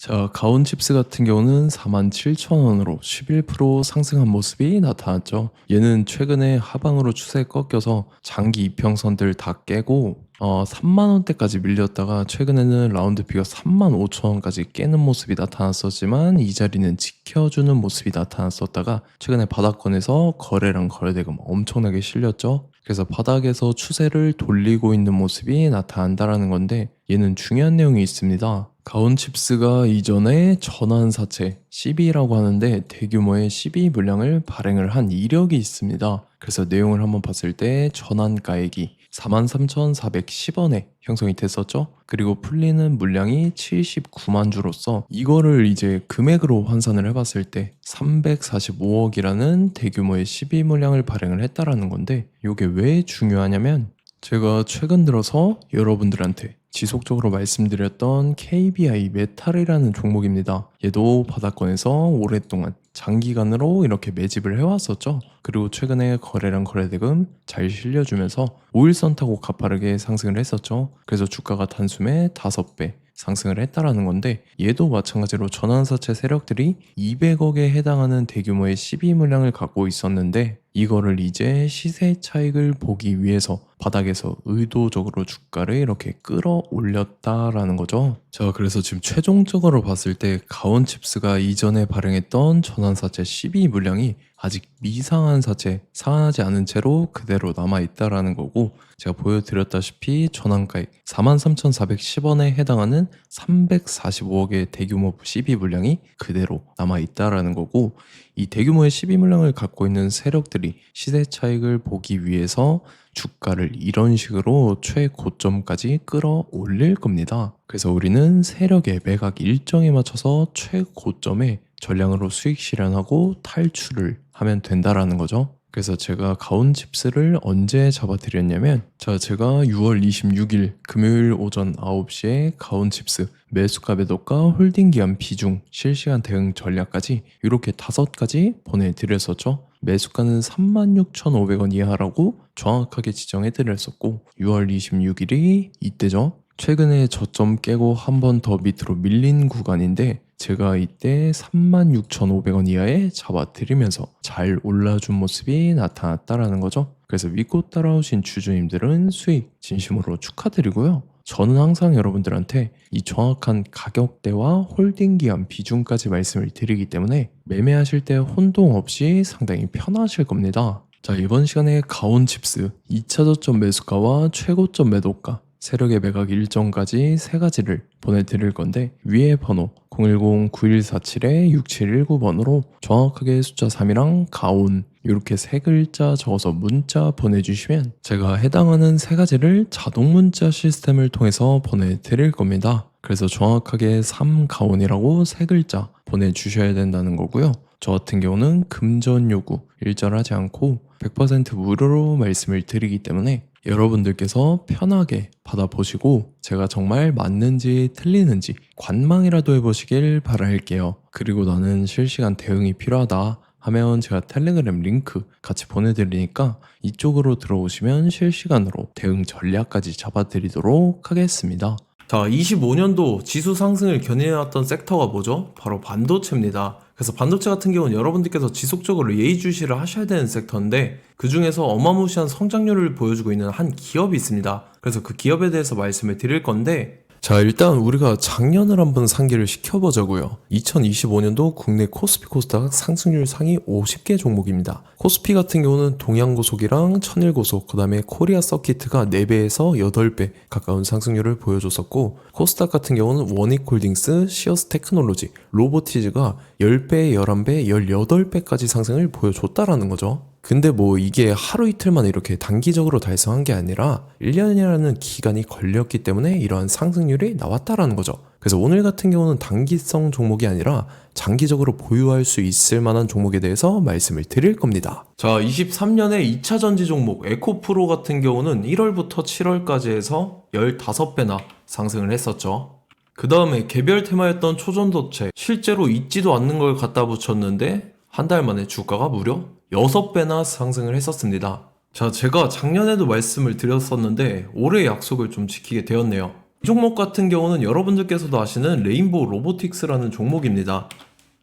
자, 가온칩스 같은 경우는 47,000원으로 11% 상승한 모습이 나타났죠. 얘는 최근에 하방으로 추세 꺾여서 장기 이평선들 다 깨고 3만 원대까지 밀렸다가 최근에는 라운드피가 35,000원까지 깨는 모습이 나타났었지만 이 자리는 지켜주는 모습이 나타났었다가 최근에 바닥권에서 거래량 거래대금 엄청나게 실렸죠. 그래서 바닥에서 추세를 돌리고 있는 모습이 나타난다라는 건데 얘는 중요한 내용이 있습니다. 가온칩스가 이전에 전환사채 CB라고 하는데 대규모의 CB 물량을 발행을 한 이력이 있습니다. 그래서 내용을 한번 봤을 때 전환가액이 43,410원에 형성이 됐었죠. 그리고 풀리는 물량이 79만 주로서 이거를 이제 금액으로 환산을 해봤을 때 345억이라는 대규모의 CB 물량을 발행을 했다라는 건데 이게 왜 중요하냐면 제가 최근 들어서 여러분들한테 지속적으로 말씀드렸던 KBI 메탈이라는 종목입니다. 얘도 바닥권에서 오랫동안 장기간으로 이렇게 매집을 해왔었죠. 그리고 최근에 거래량 거래대금 잘 실려주면서 5일선 타고 가파르게 상승을 했었죠. 그래서 주가가 단숨에 5배 상승을 했다라는 건데 얘도 마찬가지로 전환사채 세력들이 200억에 해당하는 대규모의 CB 물량을 갖고 있었는데 이거를 이제 시세 차익을 보기 위해서 바닥에서 의도적으로 주가를 이렇게 끌어올렸다라는 거죠. 자, 그래서 지금 최종적으로 봤을 때 가온칩스가 이전에 발행했던 전환사채 CB 물량이 아직 미상한 사채, 상환하지 않은 채로 그대로 남아있다라는 거고 제가 보여드렸다시피 전환가액 43,410원에 해당하는 345억의 대규모 CB 물량이 그대로 남아있다라는 거고 이 대규모의 CB 물량을 갖고 있는 세력들이 시세 차익을 보기 위해서 주가를 이런 식으로 최고점까지 끌어올릴 겁니다. 그래서 우리는 세력의 매각 일정에 맞춰서 최고점에 전량으로 수익 실현하고 탈출을 하면 된다라는 거죠. 그래서 제가 가온칩스를 언제 잡아드렸냐면 제가 6월 26일 금요일 오전 9시에 가온칩스 매수가 매도가 홀딩기한 비중 실시간 대응 전략까지 이렇게 5가지 보내드렸었죠. 매수가는 36,500원 이하라고 정확하게 지정해드렸었고 6월 26일이 이때죠. 최근에 저점 깨고 한 번 더 밑으로 밀린 구간인데 제가 이때 36,500원 이하에 잡아드리면서 잘 올라준 모습이 나타났다라는 거죠. 그래서 믿고 따라오신 주주님들은 수익 진심으로 축하드리고요. 저는 항상 여러분들한테 이 정확한 가격대와 홀딩 기한 비중까지 말씀을 드리기 때문에 매매하실 때 혼동 없이 상당히 편하실 겁니다. 자, 이번 시간에 가온칩스 2차 저점 매수가와 최고점 매도가 세력의 매각 일정까지 3가지를 보내드릴 건데 위에 번호 010-9147-6719번으로 정확하게 숫자 3이랑 가온 이렇게 3글자 적어서 문자 보내주시면 제가 해당하는 3가지를 자동 문자 시스템을 통해서 보내드릴 겁니다. 그래서 정확하게 3가온이라고 3글자 보내주셔야 된다는 거고요. 저 같은 경우는 금전 요구 일절하지 않고 100% 무료로 말씀을 드리기 때문에 여러분들께서 편하게 받아보시고 제가 정말 맞는지 틀리는지 관망이라도 해보시길 바랄게요. 그리고 나는 실시간 대응이 필요하다 하면 제가 텔레그램 링크 같이 보내드리니까 이쪽으로 들어오시면 실시간으로 대응 전략까지 잡아드리도록 하겠습니다. 자, 25년도 지수 상승을 견인해왔던 섹터가 뭐죠? 바로 반도체입니다. 그래서 반도체 같은 경우는 여러분들께서 지속적으로 예의주시를 하셔야 되는 섹터인데 그 중에서 어마무시한 성장률을 보여주고 있는 한 기업이 있습니다. 그래서 그 기업에 대해서 말씀을 드릴 건데 자, 일단 우리가 작년을 한번 상기를 시켜보자고요. 2025년도 국내 코스피 코스닥 상승률 상위 50개 종목입니다. 코스피 같은 경우는 동양고속이랑 천일고속, 그 다음에 코리아 서키트가 4배에서 8배 가까운 상승률을 보여줬었고 코스닥 같은 경우는 원익홀딩스, 시어스 테크놀로지, 로보티즈가 10배, 11배, 18배까지 상승을 보여줬다라는 거죠. 근데 뭐 이게 하루 이틀만 이렇게 단기적으로 달성한 게 아니라 1년이라는 기간이 걸렸기 때문에 이러한 상승률이 나왔다라는 거죠. 그래서 오늘 같은 경우는 단기성 종목이 아니라 장기적으로 보유할 수 있을 만한 종목에 대해서 말씀을 드릴 겁니다. 자, 23년에 2차 전지 종목 에코프로 같은 경우는 1월부터 7월까지 해서 15배나 상승을 했었죠. 그 다음에 개별 테마였던 초전도체 실제로 있지도 않는 걸 갖다 붙였는데 한 달 만에 주가가 무려 6배나 상승을 했었습니다. 자, 제가 작년에도 말씀을 드렸었는데 올해 약속을 좀 지키게 되었네요. 이 종목 같은 경우는 여러분들께서도 아시는 레인보우 로보틱스라는 종목입니다.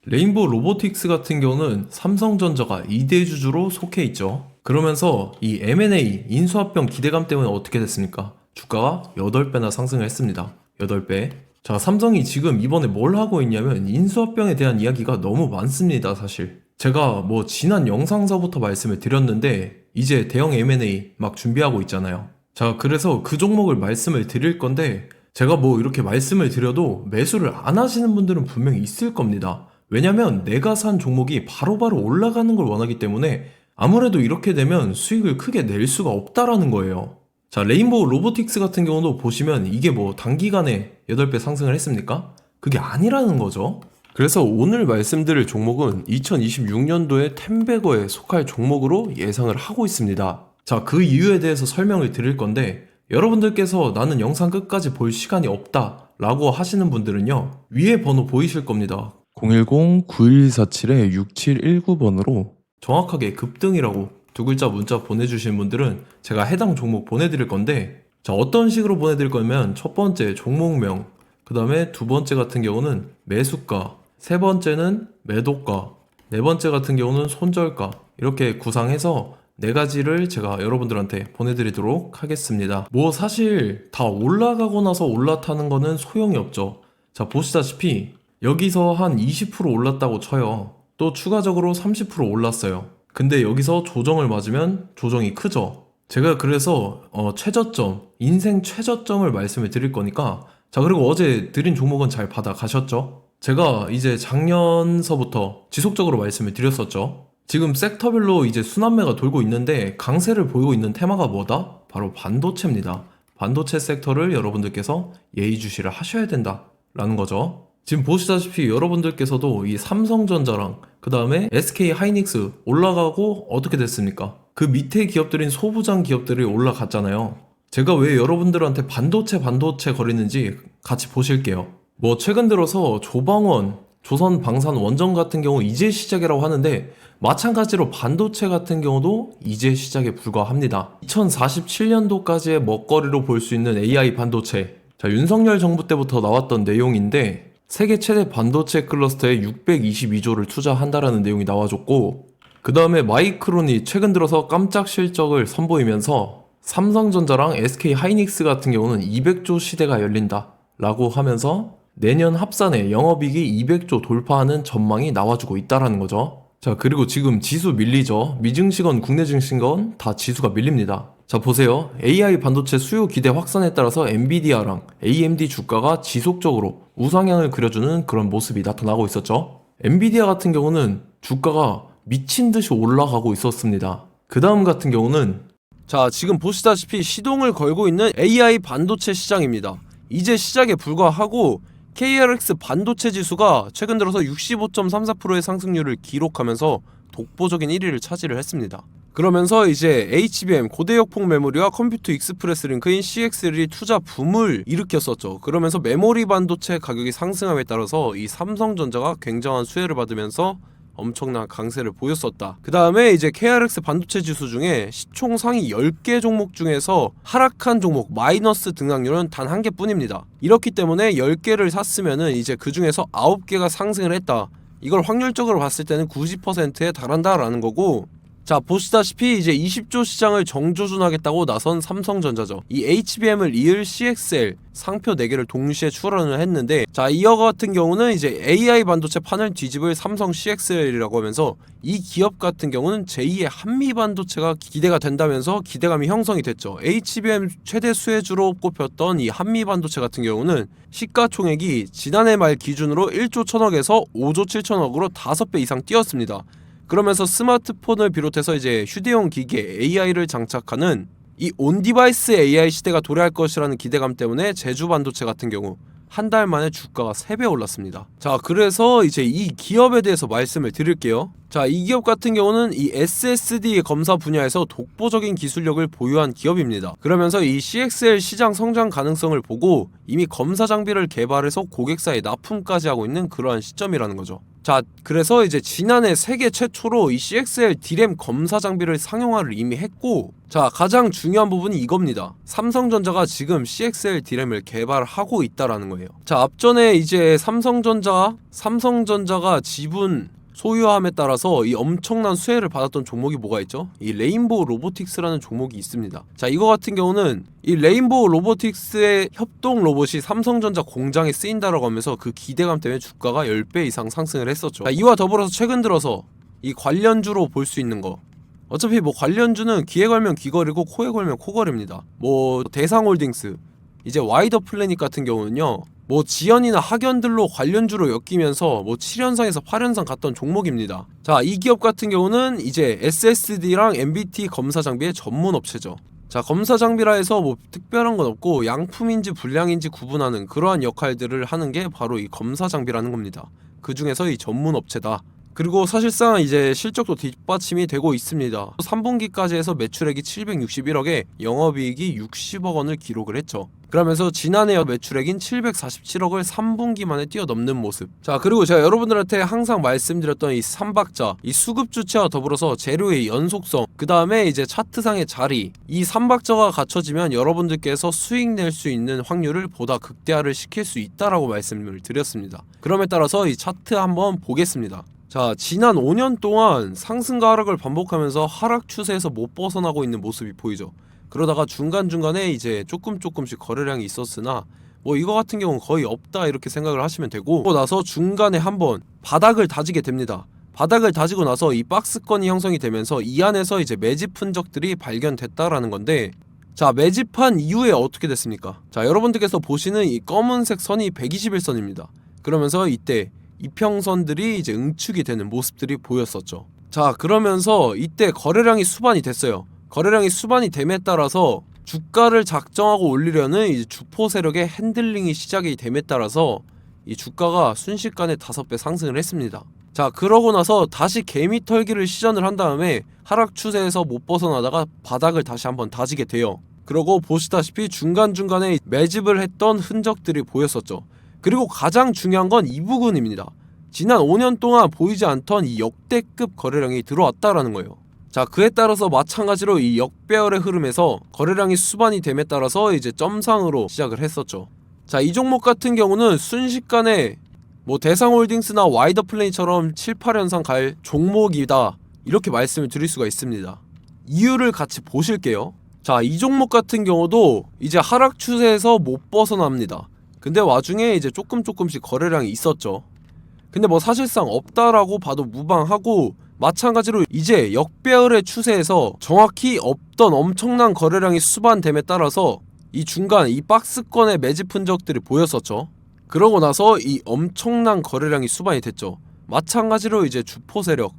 레인보우 로보틱스 같은 경우는 삼성전자가 2대 주주로 속해 있죠. 그러면서 이 M&A 인수합병 기대감 때문에 어떻게 됐습니까? 주가가 8배나 상승을 했습니다. 8배. 자, 삼성이 지금 이번에 뭘 하고 있냐면 인수합병에 대한 이야기가 너무 많습니다, 사실. 제가 뭐 지난 영상서부터 말씀을 드렸는데 이제 대형 M&A 막 준비하고 있잖아요. 자, 그래서 그 종목을 말씀을 드릴 건데 제가 뭐 이렇게 말씀을 드려도 매수를 안 하시는 분들은 분명히 있을 겁니다. 왜냐면 내가 산 종목이 바로바로 올라가는 걸 원하기 때문에 아무래도 이렇게 되면 수익을 크게 낼 수가 없다라는 거예요. 자, 레인보우 로보틱스 같은 경우도 보시면 이게 뭐 단기간에 8배 상승을 했습니까? 그게 아니라는 거죠. 그래서 오늘 말씀드릴 종목은 2026년도에 템베거에 속할 종목으로 예상을 하고 있습니다. 자, 그 이유에 대해서 설명을 드릴 건데 여러분들께서 나는 영상 끝까지 볼 시간이 없다 라고 하시는 분들은요, 위에 번호 보이실 겁니다. 010-9147-6719번으로 정확하게 급등이라고 두 글자 문자 보내주신 분들은 제가 해당 종목 보내드릴 건데, 자, 어떤 식으로 보내드릴 거냐면 첫 번째 종목명, 그 다음에 두 번째 같은 경우는 매수가, 세 번째는 매도가, 네 번째 같은 경우는 손절가, 이렇게 구상해서 네 가지를 제가 여러분들한테 보내드리도록 하겠습니다. 뭐 사실 다 올라가고 나서 올라타는 거는 소용이 없죠. 자, 보시다시피 여기서 한 20% 올랐다고 쳐요. 또 추가적으로 30% 올랐어요. 근데 여기서 조정을 맞으면 조정이 크죠. 제가 그래서 최저점, 인생 최저점을 말씀을 드릴 거니까, 자, 그리고 어제 드린 종목은 잘 받아 가셨죠? 제가 이제 작년서부터 지속적으로 말씀을 드렸었죠. 지금 섹터별로 이제 순환매가 돌고 있는데 강세를 보이고 있는 테마가 뭐다? 바로 반도체입니다. 반도체 섹터를 여러분들께서 예의주시를 하셔야 된다라는 거죠. 지금 보시다시피 여러분들께서도 이 삼성전자랑 그 다음에 SK 하이닉스 올라가고 어떻게 됐습니까? 그 밑에 기업들인 소부장 기업들이 올라갔잖아요. 제가 왜 여러분들한테 반도체 거리는지 같이 보실게요. 뭐 최근 들어서 조방원, 조선방산 원전 같은 경우 이제 시작이라고 하는데 마찬가지로 반도체 같은 경우도 이제 시작에 불과합니다. 2047년도까지의 먹거리로 볼 수 있는 AI 반도체. 자, 윤석열 정부 때부터 나왔던 내용인데 세계 최대 반도체 클러스터에 622조를 투자한다라는 내용이 나와줬고, 그 다음에 마이크론이 최근 들어서 깜짝 실적을 선보이면서 삼성전자랑 SK 하이닉스 같은 경우는 200조 시대가 열린다 라고 하면서 내년 합산에 영업이익이 200조 돌파하는 전망이 나와주고 있다라는 거죠. 자, 그리고 지금 지수 밀리죠. 미증시건 국내 증시건 다 지수가 밀립니다. 자, 보세요. AI 반도체 수요 기대 확산에 따라서 엔비디아랑 AMD 주가가 지속적으로 우상향을 그려주는 그런 모습이 나타나고 있었죠. 엔비디아 같은 경우는 주가가 미친 듯이 올라가고 있었습니다. 그 다음 같은 경우는, 자, 지금 보시다시피 시동을 걸고 있는 AI 반도체 시장입니다. 이제 시작에 불과하고 KRX 반도체 지수가 최근 들어서 65.34%의 상승률을 기록하면서 독보적인 1위를 차지를 했습니다. 그러면서 이제 HBM 고대역폭 메모리와 컴퓨터 익스프레스 링크인 CXL이 투자 붐을 일으켰었죠. 그러면서 메모리 반도체 가격이 상승함에 따라서 이 삼성전자가 굉장한 수혜를 받으면서 엄청난 강세를 보였었다. 그 다음에 이제 KRX 반도체 지수 중에 시총 상위 10개 종목 중에서 하락한 종목 마이너스 등락률은 단 1개뿐입니다. 이렇기 때문에 10개를 샀으면은 이제 그 중에서 9개가 상승을 했다. 이걸 확률적으로 봤을 때는 90%에 달한다라는 거고, 자, 보시다시피 이제 20조 시장을 정조준하겠다고 나선 삼성전자죠. 이 HBM을 이을 CXL 상표 4개를 동시에 출원을 했는데, 자, 이어 같은 경우는 이제 AI 반도체 판을 뒤집을 삼성 CXL이라고 하면서 이 기업 같은 경우는 제2의 한미 반도체가 기대가 된다면서 기대감이 형성이 됐죠. HBM 최대 수혜주로 꼽혔던 이 한미 반도체 같은 경우는 시가총액이 지난해 말 기준으로 1조 1000억에서 5조 7천억으로 5배 이상 뛰었습니다. 그러면서 스마트폰을 비롯해서 이제 휴대용 기기에 AI를 장착하는 이 온디바이스 AI 시대가 도래할 것이라는 기대감 때문에 제주 반도체 같은 경우 한 달 만에 주가가 3배 올랐습니다. 자, 그래서 이제 이 기업에 대해서 말씀을 드릴게요. 자, 이 기업 같은 경우는 이 SSD 검사 분야에서 독보적인 기술력을 보유한 기업입니다. 그러면서 이 CXL 시장 성장 가능성을 보고 이미 검사 장비를 개발해서 고객사에 납품까지 하고 있는 그러한 시점이라는 거죠. 자, 그래서 이제 지난해 세계 최초로 이 CXL D램 검사 장비를 상용화를 이미 했고, 자, 가장 중요한 부분이 이겁니다. 삼성전자가 지금 CXL D램을 개발하고 있다라는 거예요. 자, 앞전에 이제 삼성전자가 지분 소유함에 따라서 이 엄청난 수혜를 받았던 종목이 뭐가 있죠? 이 레인보우 로보틱스라는 종목이 있습니다. 자, 이거 같은 경우는 이 레인보우 로보틱스의 협동 로봇이 삼성전자 공장에 쓰인다라고 하면서 그 기대감 때문에 주가가 10배 이상 상승을 했었죠. 자, 이와 더불어서 최근 들어서 이 관련주로 볼 수 있는 거, 어차피 뭐 관련주는 귀에 걸면 귀걸이고 코에 걸면 코걸이입니다. 뭐 대상홀딩스, 이제 와이더 플래닛 같은 경우는요, 뭐 지연이나 학연들로 관련주로 엮이면서 뭐 7연상에서 8연상 갔던 종목입니다. 자, 이 기업 같은 경우는 이제 SSD랑 MBT 검사 장비의 전문 업체죠. 자, 검사 장비라 해서 뭐 특별한 건 없고 양품인지 불량인지 구분하는 그러한 역할들을 하는 게 바로 이 검사 장비라는 겁니다. 그 중에서 이 전문 업체다. 그리고 사실상 이제 실적도 뒷받침이 되고 있습니다. 3분기까지 해서 매출액이 761억에 영업이익이 60억 원을 기록을 했죠. 그러면서 지난해 매출액인 747억을 3분기 만에 뛰어넘는 모습. 자, 그리고 제가 여러분들한테 항상 말씀드렸던 이 3박자, 이 수급 주체와 더불어서 재료의 연속성, 그 다음에 이제 차트상의 자리, 이 3박자가 갖춰지면 여러분들께서 수익 낼 수 있는 확률을 보다 극대화를 시킬 수 있다라고 말씀을 드렸습니다. 그럼에 따라서 이 차트 한번 보겠습니다. 자, 지난 5년 동안 상승과 하락을 반복하면서 하락 추세에서 못 벗어나고 있는 모습이 보이죠. 그러다가 중간중간에 이제 조금씩 거래량이 있었으나 뭐 이거 같은 경우는 거의 없다 이렇게 생각을 하시면 되고, 그러고 나서 중간에 한번 바닥을 다지게 됩니다. 바닥을 다지고 나서 이 박스권이 형성이 되면서 이 안에서 이제 매집 흔적들이 발견됐다라는 건데, 자, 매집한 이후에 어떻게 됐습니까? 자, 여러분들께서 보시는 이 검은색 선이 121선입니다. 그러면서 이때 이평선들이 이제 응축이 되는 모습들이 보였었죠. 자, 그러면서 이때 거래량이 수반이 됐어요. 거래량이 수반이 됨에 따라서 주가를 작정하고 올리려는 이제 주포 세력의 핸들링이 시작이 됨에 따라서 이 주가가 순식간에 5배 상승을 했습니다. 자, 그러고 나서 다시 개미 털기를 시전을 한 다음에 하락 추세에서 못 벗어나다가 바닥을 다시 한번 다지게 돼요. 그러고 보시다시피 중간중간에 매집을 했던 흔적들이 보였었죠. 그리고 가장 중요한 건 이 부분입니다. 지난 5년 동안 보이지 않던 이 역대급 거래량이 들어왔다라는 거예요. 자, 그에 따라서 마찬가지로 이 역배열의 흐름에서 거래량이 수반이 됨에 따라서 이제 점상으로 시작을 했었죠. 자, 이 종목 같은 경우는 순식간에 뭐 대상홀딩스나 와이더 플레이처럼 7, 8연상 갈 종목이다 이렇게 말씀을 드릴 수가 있습니다. 이유를 같이 보실게요. 자, 이 종목 같은 경우도 이제 하락 추세에서 못 벗어납니다. 근데 와중에 이제 조금씩 거래량이 있었죠. 근데 뭐 사실상 없다라고 봐도 무방하고, 마찬가지로 이제 역배열의 추세에서 정확히 없던 엄청난 거래량이 수반됨에 따라서 이 중간 이 박스권의 매집 흔적들이 보였었죠. 그러고 나서 이 엄청난 거래량이 수반이 됐죠. 마찬가지로 이제 주포 세력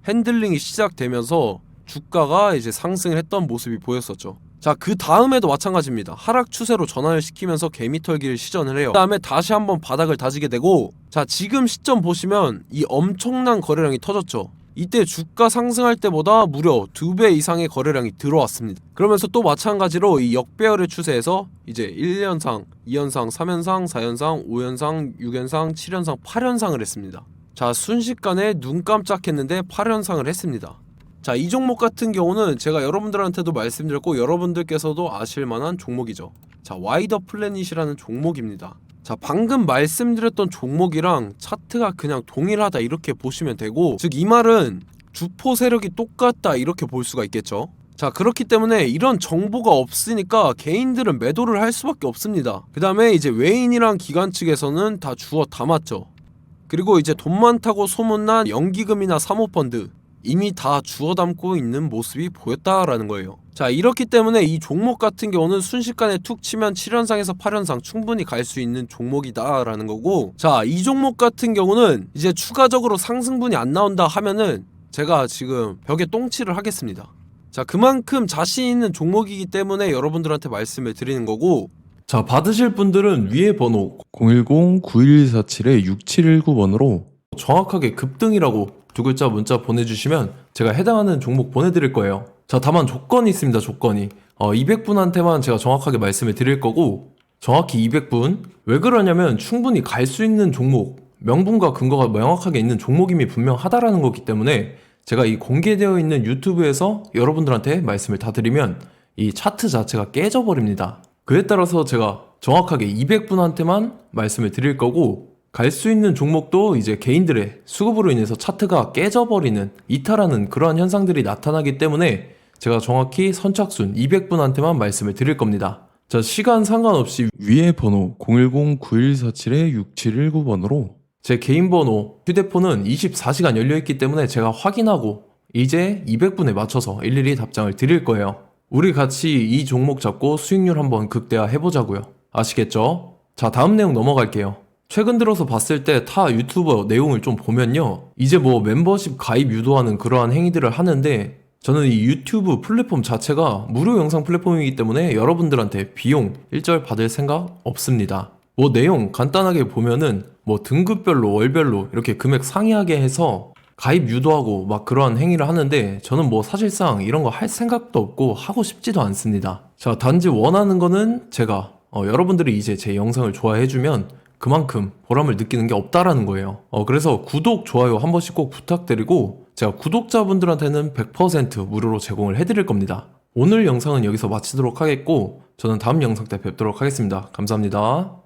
핸들링이 시작되면서 주가가 이제 상승을 했던 모습이 보였었죠. 자, 그 다음에도 마찬가지입니다. 하락 추세로 전환을 시키면서 개미털기를 시전을 해요. 그 다음에 다시 한번 바닥을 다지게 되고, 자, 지금 시점 보시면 이 엄청난 거래량이 터졌죠. 이때 주가 상승할 때보다 무려 2배 이상의 거래량이 들어왔습니다. 그러면서 또 마찬가지로 이 역배열의 추세에서 이제 1연상, 2연상, 3연상, 4연상, 5연상, 6연상, 7연상, 8연상을 했습니다. 자, 순식간에 눈 깜짝했는데 8연상을 했습니다. 자, 이 종목 같은 경우는 제가 여러분들한테도 말씀드렸고 여러분들께서도 아실만한 종목이죠. 자, 와이더 플래닛이라는 종목입니다. 자, 방금 말씀드렸던 종목이랑 차트가 그냥 동일하다 이렇게 보시면 되고, 즉 이 말은 주포 세력이 똑같다 이렇게 볼 수가 있겠죠. 자, 그렇기 때문에 이런 정보가 없으니까 개인들은 매도를 할 수밖에 없습니다. 그 다음에 이제 외인이랑 기관 측에서는 다 주워 담았죠. 그리고 이제 돈 많다고 소문난 연기금이나 사모펀드 이미 다 주워 담고 있는 모습이 보였다라는 거예요. 자, 이렇기 때문에 이 종목 같은 경우는 순식간에 툭 치면 7연상에서 8연상 충분히 갈 수 있는 종목이다 라는 거고, 자, 이 종목 같은 경우는 이제 추가적으로 상승분이 안 나온다 하면은 제가 지금 벽에 똥칠을 하겠습니다. 자, 그만큼 자신 있는 종목이기 때문에 여러분들한테 말씀을 드리는 거고, 자, 받으실 분들은 위에 번호 010-9147-6719번으로 정확하게 급등이라고 두 글자 문자 보내주시면 제가 해당하는 종목 보내드릴 거예요. 자, 다만 조건이 있습니다. 조건이 200분한테만 제가 정확하게 말씀을 드릴 거고, 정확히 200분. 왜 그러냐면 충분히 갈 수 있는 종목 명분과 근거가 명확하게 있는 종목임이 분명하다라는 거기 때문에 제가 이 공개되어 있는 유튜브에서 여러분들한테 말씀을 다 드리면 이 차트 자체가 깨져버립니다. 그에 따라서 제가 정확하게 200분한테만 말씀을 드릴 거고, 갈 수 있는 종목도 이제 개인들의 수급으로 인해서 차트가 깨져버리는, 이탈하는 그러한 현상들이 나타나기 때문에 제가 정확히 선착순 200분한테만 말씀을 드릴 겁니다. 자, 시간 상관없이 위에 번호 010-9147-6719번으로 제 개인 번호, 휴대폰은 24시간 열려있기 때문에 제가 확인하고 이제 200분에 맞춰서 일일이 답장을 드릴 거예요. 우리 같이 이 종목 잡고 수익률 한번 극대화 해보자고요. 아시겠죠? 자, 다음 내용 넘어갈게요. 최근 들어서 봤을 때 타 유튜버 내용을 좀 보면요, 이제 뭐 멤버십 가입 유도하는 그러한 행위들을 하는데, 저는 이 유튜브 플랫폼 자체가 무료 영상 플랫폼이기 때문에 여러분들한테 비용 일절 받을 생각 없습니다. 뭐 내용 간단하게 보면은 뭐 등급별로 월별로 이렇게 금액 상이하게 해서 가입 유도하고 막 그러한 행위를 하는데, 저는 뭐 사실상 이런 거 할 생각도 없고 하고 싶지도 않습니다. 자, 단지 원하는 거는 제가 여러분들이 이제 제 영상을 좋아해주면 그만큼 보람을 느끼는 게 없다라는 거예요. 그래서 구독, 좋아요 한 번씩 꼭 부탁드리고, 제가 구독자분들한테는 100% 무료로 제공을 해드릴 겁니다. 오늘 영상은 여기서 마치도록 하겠고, 저는 다음 영상 때 뵙도록 하겠습니다. 감사합니다.